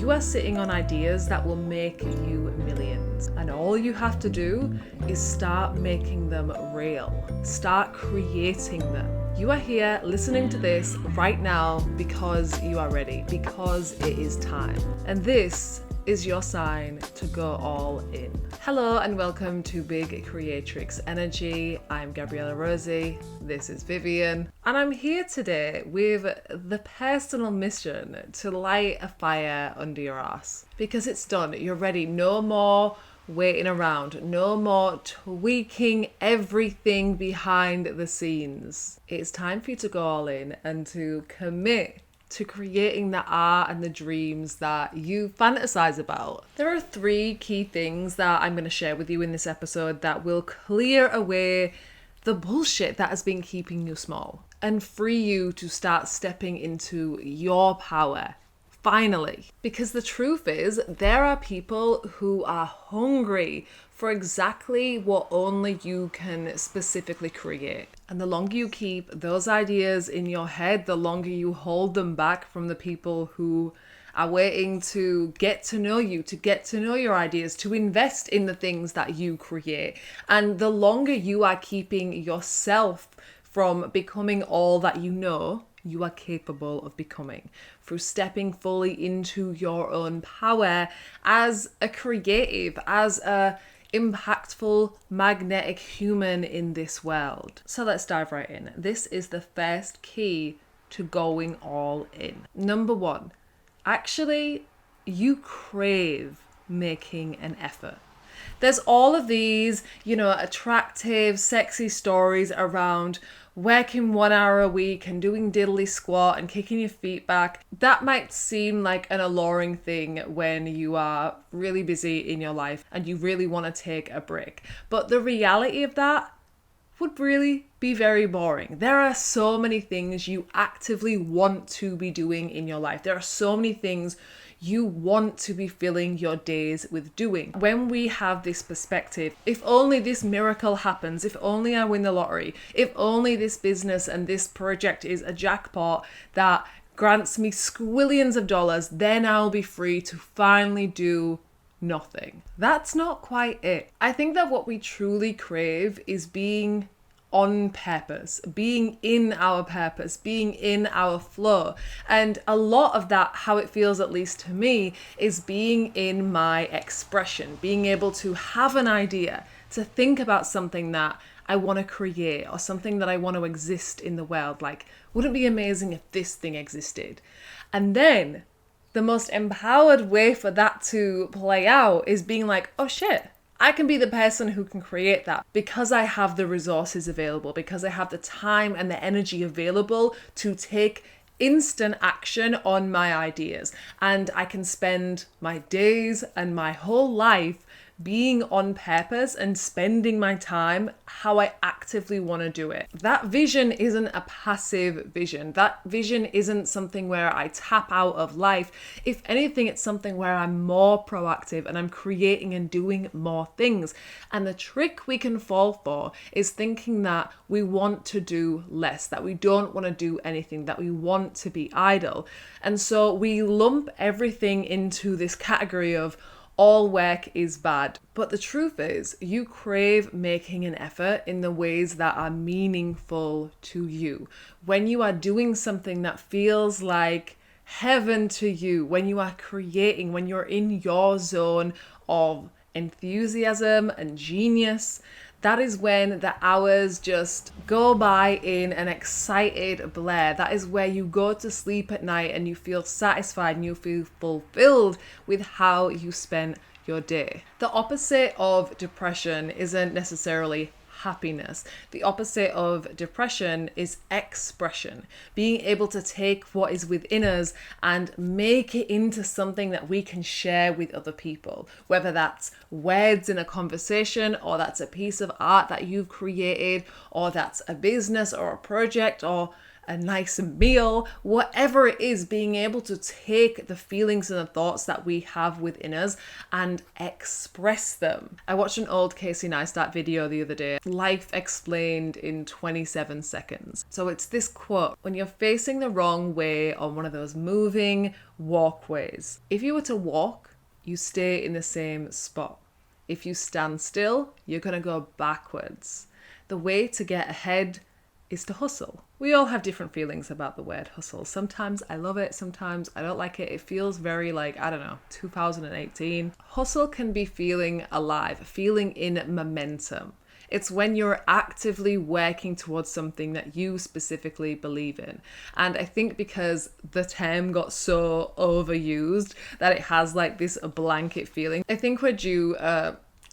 you are sitting on ideas that will make you millions. And all you have to do is start making them real. Start creating them. You are here listening to this right now because you are ready, because it is time. And this is your sign to go all in. Hello and welcome to Big Creatrix Energy. I'm Gabriella Rosie, this is Vivian, and I'm here today with the personal mission to light a fire under your ass. Because it's done, you're ready, no more waiting around, no more tweaking everything behind the scenes. It's time for you to go all in and to commit to creating the art and the dreams that you fantasize about. There are 3 key things that I'm going to share with you in this episode that will clear away the bullshit that has been keeping you small and free you to start stepping into your power. Finally, because the truth is, there are people who are hungry for exactly what only you can specifically create. And the longer you keep those ideas in your head, the longer you hold them back from the people who are waiting to get to know you, to get to know your ideas, to invest in the things that you create. And the longer you are keeping yourself from becoming all that you know you are capable of becoming through stepping fully into your own power as a creative, as a impactful, magnetic human in this world. So let's dive right in. This is the first key to going all in. Number 1, actually, you crave making an effort. There's all of these, attractive, sexy stories around working 1 hour a week and doing diddly squat and kicking your feet back. That might seem like an alluring thing when you are really busy in your life and you really want to take a break. But the reality of that would really be very boring. There are so many things you actively want to be doing in your life. There are so many things you want to be filling your days with doing. When we have this perspective, if only this miracle happens, if only I win the lottery, if only this business and this project is a jackpot that grants me squillions of dollars, then I'll be free to finally do nothing. That's not quite it. I think that what we truly crave is being on purpose, being in our purpose, being in our flow. And a lot of that, how it feels, at least to me, is being in my expression, being able to have an idea, to think about something that I want to create or something that I want to exist in the world. Like, wouldn't it be amazing if this thing existed? And then the most empowered way for that to play out is being like, oh shit, I can be the person who can create that because I have the resources available, because I have the time and the energy available to take instant action on my ideas. And I can spend my days and my whole life being on purpose and spending my time how I actively want to do it. That vision isn't a passive vision. That vision isn't something where I tap out of life. If anything, it's something where I'm more proactive and I'm creating and doing more things. And the trick we can fall for is thinking that we want to do less, that we don't want to do anything, that we want to be idle. And so we lump everything into this category of all work is bad. But the truth is, you crave making an effort in the ways that are meaningful to you. When you are doing something that feels like heaven to you, when you are creating, when you're in your zone of enthusiasm and genius, that is when the hours just go by in an excited blare. That is where you go to sleep at night and you feel satisfied and you feel fulfilled with how you spend your day. The opposite of depression isn't necessarily happiness. The opposite of depression is expression. Being able to take what is within us and make it into something that we can share with other people. Whether that's words in a conversation, or that's a piece of art that you've created, or that's a business or a project or a nice meal, whatever it is, being able to take the feelings and the thoughts that we have within us and express them. I watched an old Casey Neistat video the other day, Life Explained in 27 Seconds. So it's this quote: when you're facing the wrong way on one of those moving walkways, if you were to walk, you stay in the same spot. If you stand still, you're going to go backwards. The way to get ahead is to hustle. We all have different feelings about the word hustle. Sometimes I love it, sometimes I don't like it. It feels very like, I don't know, 2018. Hustle can be feeling alive, feeling in momentum. It's when you're actively working towards something that you specifically believe in. And I think because the term got so overused that it has like this blanket feeling, I think we're due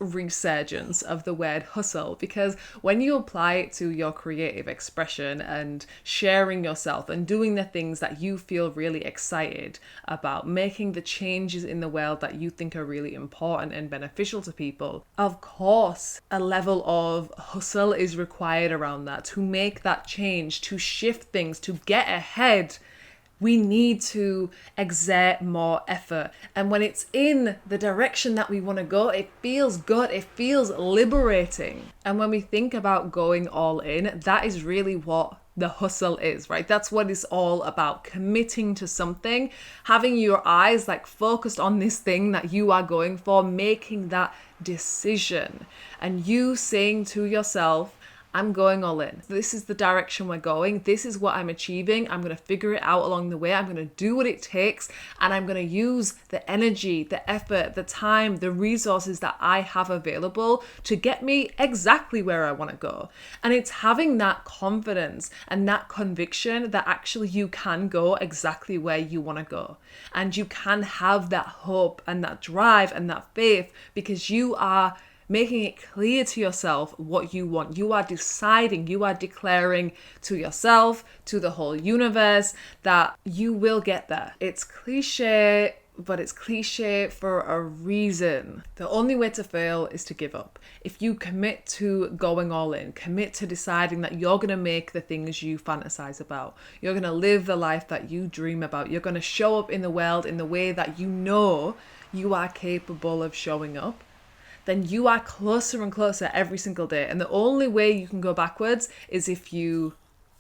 resurgence of the word hustle, because when you apply it to your creative expression and sharing yourself and doing the things that you feel really excited about, making the changes in the world that you think are really important and beneficial to people, of course a level of hustle is required around that to make that change, to shift things, to get ahead. We need to exert more effort. And when it's in the direction that we want to go, it feels good. It feels liberating. And when we think about going all in, that is really what the hustle is, right? That's what it's all about. Committing to something, having your eyes like focused on this thing that you are going for, making that decision, and you saying to yourself, I'm going all in. This is the direction we're going. This is what I'm achieving. I'm going to figure it out along the way. I'm going to do what it takes, and I'm going to use the energy, the effort, the time, the resources that I have available to get me exactly where I want to go. And it's having that confidence and that conviction that actually you can go exactly where you want to go. And you can have that hope and that drive and that faith because you are making it clear to yourself what you want. You are deciding, you are declaring to yourself, to the whole universe, that you will get there. It's cliche, but it's cliche for a reason. The only way to fail is to give up. If you commit to going all in, commit to deciding that you're going to make the things you fantasize about, you're going to live the life that you dream about, you're going to show up in the world in the way that you know you are capable of showing up, then you are closer and closer every single day. And the only way you can go backwards is if you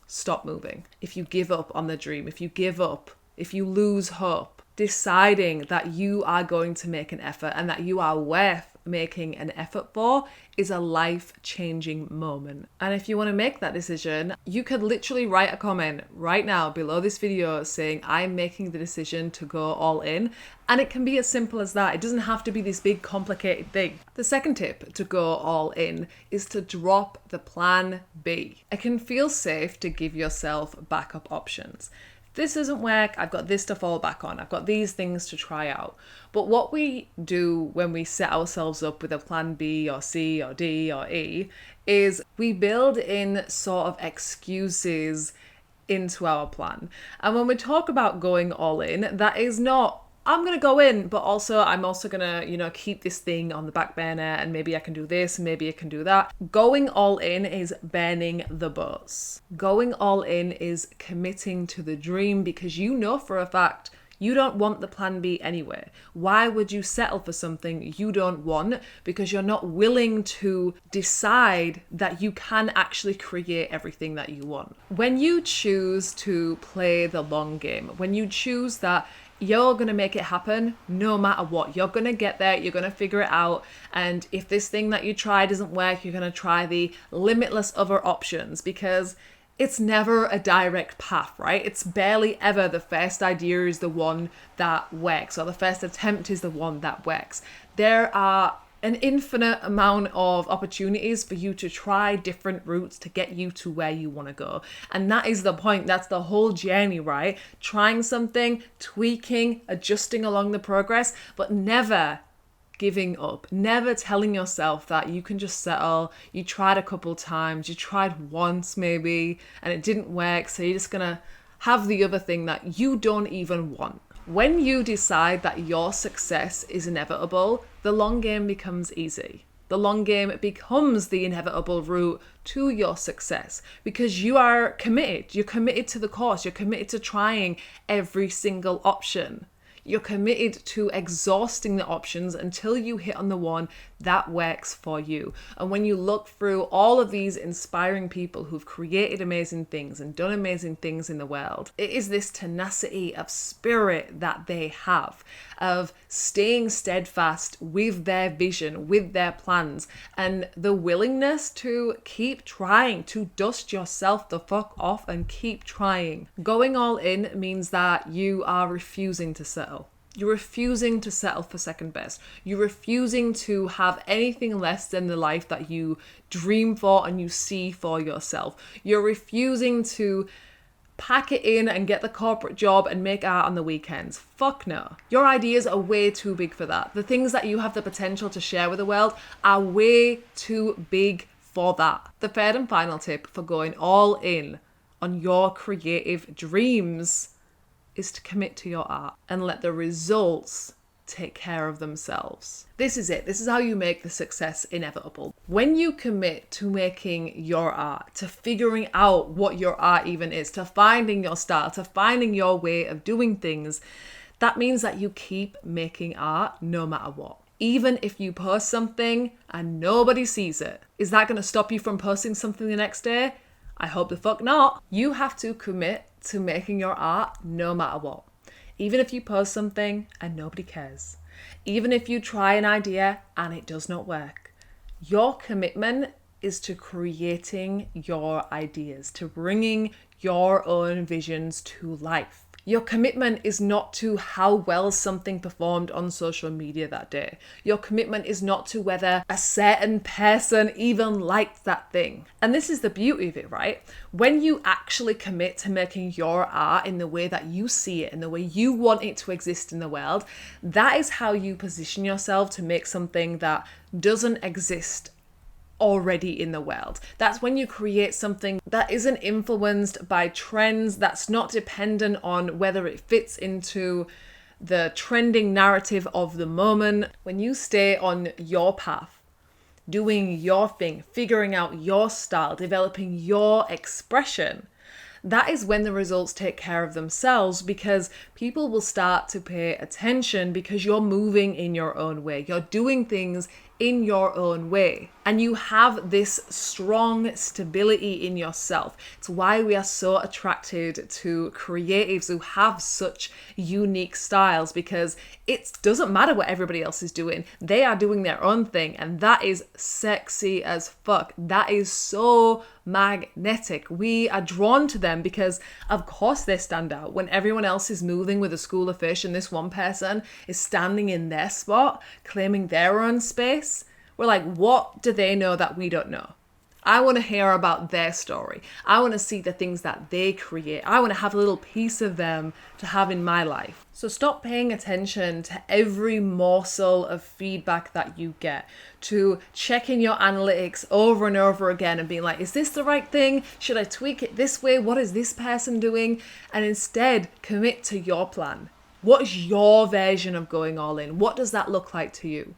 stop moving, if you give up on the dream, if you give up, if you lose hope. Deciding that you are going to make an effort and that you are worth making an effort for is a life-changing moment. And if you want to make that decision, you could literally write a comment right now below this video saying, I'm making the decision to go all in. And it can be as simple as that. It doesn't have to be this big complicated thing. The second tip to go all in is to drop the plan B. It can feel safe to give yourself backup options. This doesn't work, I've got this to fall back on, I've got these things to try out. But what we do when we set ourselves up with a plan B or C or D or E is we build in sort of excuses into our plan. And when we talk about going all in, that is not, I'm going to go in, but also I'm also going to, keep this thing on the back burner and maybe I can do this and maybe I can do that. Going all in is burning the boats. Going all in is committing to the dream because you know for a fact you don't want the plan B anyway. Why would you settle for something you don't want? Because you're not willing to decide that you can actually create everything that you want. When you choose to play the long game, when you choose that you're going to make it happen no matter what. You're going to get there. You're going to figure it out. And if this thing that you try doesn't work, you're going to try the limitless other options because it's never a direct path, right? It's barely ever the first idea is the one that works or the first attempt is the one that works. There are an infinite amount of opportunities for you to try different routes to get you to where you want to go. And that is the point. That's the whole journey, right? Trying something, tweaking, adjusting along the progress, but never giving up, never telling yourself that you can just settle. You tried a couple times, you tried once maybe, and it didn't work. So you're just going to have the other thing that you don't even want. When you decide that your success is inevitable, the long game becomes easy. The long game becomes the inevitable route to your success because you are committed. You're committed to the course. You're committed to trying every single option. You're committed to exhausting the options until you hit on the one that works for you. And when you look through all of these inspiring people who've created amazing things and done amazing things in the world, it is this tenacity of spirit that they have, of staying steadfast with their vision, with their plans, and the willingness to keep trying, to dust yourself the fuck off and keep trying. Going all in means that you are refusing to settle. You're refusing to settle for second best. You're refusing to have anything less than the life that you dream for and you see for yourself. You're refusing to pack it in and get the corporate job and make art on the weekends. Fuck no. Your ideas are way too big for that. The things that you have the potential to share with the world are way too big for that. The third and final tip for going all in on your creative dreams is to commit to your art and let the results take care of themselves. This is it. This is how you make the success inevitable. When you commit to making your art, to figuring out what your art even is, to finding your style, to finding your way of doing things, that means that you keep making art no matter what. Even if you post something and nobody sees it, is that going to stop you from posting something the next day? I hope the fuck not. You have to commit to making your art no matter what. Even if you post something and nobody cares. Even if you try an idea and it does not work. Your commitment is to creating your ideas, to bringing your own visions to life. Your commitment is not to how well something performed on social media that day. Your commitment is not to whether a certain person even liked that thing. And this is the beauty of it, right? When you actually commit to making your art in the way that you see it, in the way you want it to exist in the world, that is how you position yourself to make something that doesn't exist already in the world. That's when you create something that isn't influenced by trends, that's not dependent on whether it fits into the trending narrative of the moment. When you stay on your path, doing your thing, figuring out your style, developing your expression, that is when the results take care of themselves, because people will start to pay attention because you're moving in your own way. You're doing things in your own way. And you have this strong stability in yourself. It's why we are so attracted to creatives who have such unique styles, because it doesn't matter what everybody else is doing. They are doing their own thing, and that is sexy as fuck. That is so magnetic. We are drawn to them because of course they stand out. When everyone else is moving with a school of fish and this one person is standing in their spot, claiming their own space, we're like, what do they know that we don't know? I want to hear about their story. I want to see the things that they create. I want to have a little piece of them to have in my life. So stop paying attention to every morsel of feedback that you get, to checking your analytics over and over again and being like, is this the right thing? Should I tweak it this way? What is this person doing? And instead commit to your plan. What is your version of going all in? What does that look like to you?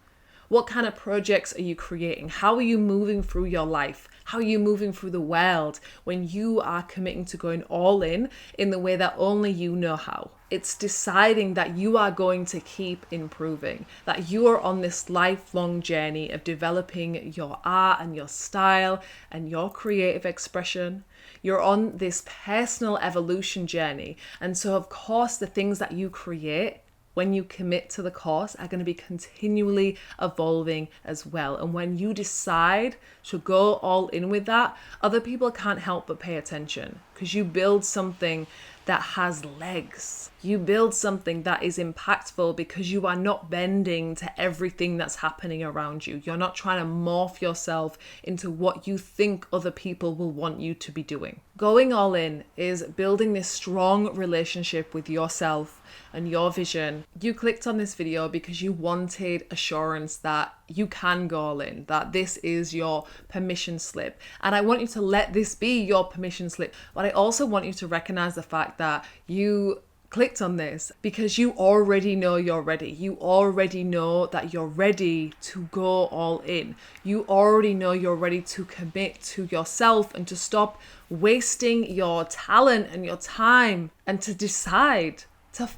What kind of projects are you creating? How are you moving through your life? How are you moving through the world when you are committing to going all in the way that only you know how? It's deciding that you are going to keep improving, that you are on this lifelong journey of developing your art and your style and your creative expression. You're on this personal evolution journey. And so, of course, the things that you create when you commit to the course are going to be continually evolving as well. And when you decide to go all in with that, other people can't help but pay attention, because you build something that has legs. You build something that is impactful because you are not bending to everything that's happening around you. You're not trying to morph yourself into what you think other people will want you to be doing. Going all in is building this strong relationship with yourself and your vision. You clicked on this video because you wanted assurance that you can go all in, that this is your permission slip. And I want you to let this be your permission slip. But I also want you to recognize the fact that you clicked on this because you already know you're ready. You already know that you're ready to go all in. You already know you're ready to commit to yourself and to stop wasting your talent and your time and to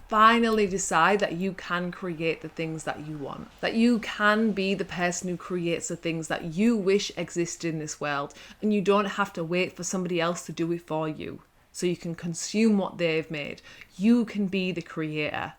finally decide that you can create the things that you want, that you can be the person who creates the things that you wish existed in this world, and you don't have to wait for somebody else to do it for you so you can consume what they've made. You can be the creator.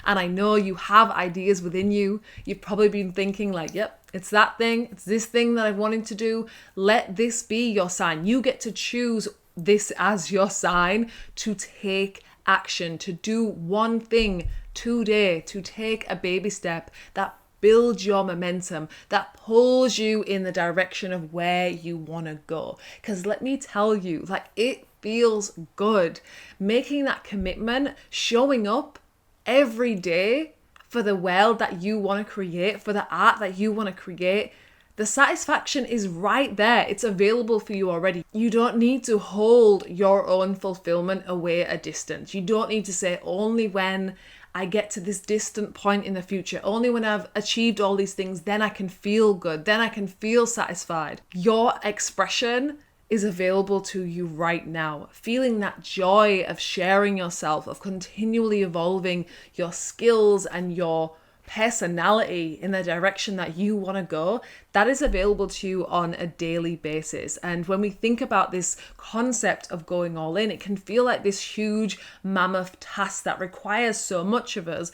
And I know you have ideas within you. You've probably been thinking like, yep, it's that thing, it's this thing that I wanted to do. Let this be your sign. You get to choose this as your sign to take action, to do one thing today, to take a baby step that builds your momentum, that pulls you in the direction of where you want to go. Because let me tell you, like, it feels good making that commitment, showing up every day for the world that you want to create, for the art that you want to create. The satisfaction is right there. It's available for you already. You don't need to hold your own fulfillment away at a distance. You don't need to say, only when I get to this distant point in the future, only when I've achieved all these things, then I can feel good, then I can feel satisfied. Your expression is available to you right now. Feeling that joy of sharing yourself, of continually evolving your skills and your personality in the direction that you want to go, that is available to you on a daily basis. And when we think about this concept of going all in, it can feel like this huge mammoth task that requires so much of us.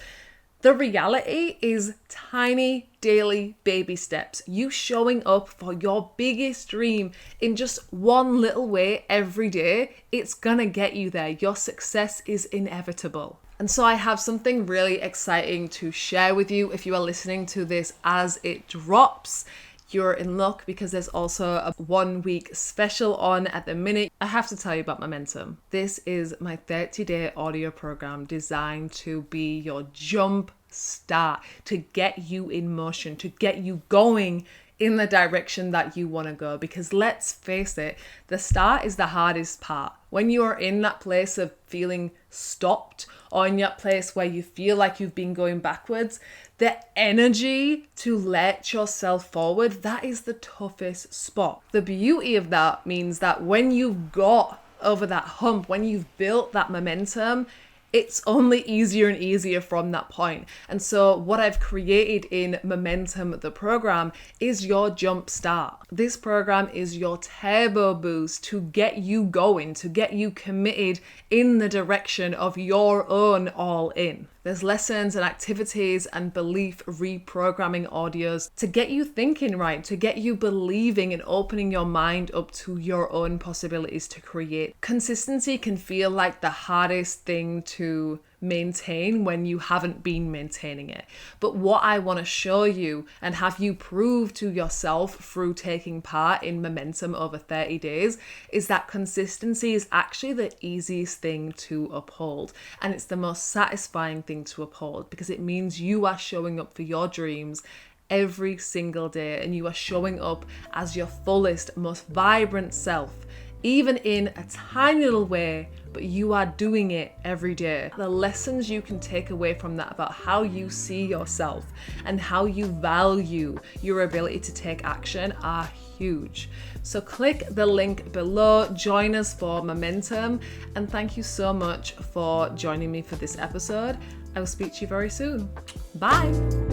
The reality is tiny daily baby steps. You showing up for your biggest dream in just one little way every day, it's gonna get you there. Your success is inevitable. And so I have something really exciting to share with you. If you are listening to this as it drops, you're in luck because there's also a 1 week special on at the minute. I have to tell you about Momentum. This is my 30-day audio program designed to be your jump start, to get you in motion, to get you going in the direction that you want to go. Because let's face it, the start is the hardest part. When you are in that place of feeling stopped, or in that place where you feel like you've been going backwards, the energy to let yourself forward, that is the toughest spot. The beauty of that means that when you've got over that hump, when you've built that momentum, it's only easier and easier from that point. And so what I've created in Momentum, the program, is your jump start. This program is your turbo boost to get you going, to get you committed in the direction of your own all in. There's lessons and activities and belief reprogramming audios to get you thinking right, to get you believing and opening your mind up to your own possibilities to create. Consistency can feel like the hardest thing to maintain when you haven't been maintaining it. But what I want to show you and have you prove to yourself through taking part in Momentum over 30 days is that consistency is actually the easiest thing to uphold. And it's the most satisfying thing to uphold because it means you are showing up for your dreams every single day and you are showing up as your fullest, most vibrant self, even in a tiny little way, but you are doing it every day. The lessons you can take away from that about how you see yourself and how you value your ability to take action are huge. So click the link below, join us for Momentum, and thank you so much for joining me for this episode. I will speak to you very soon. Bye.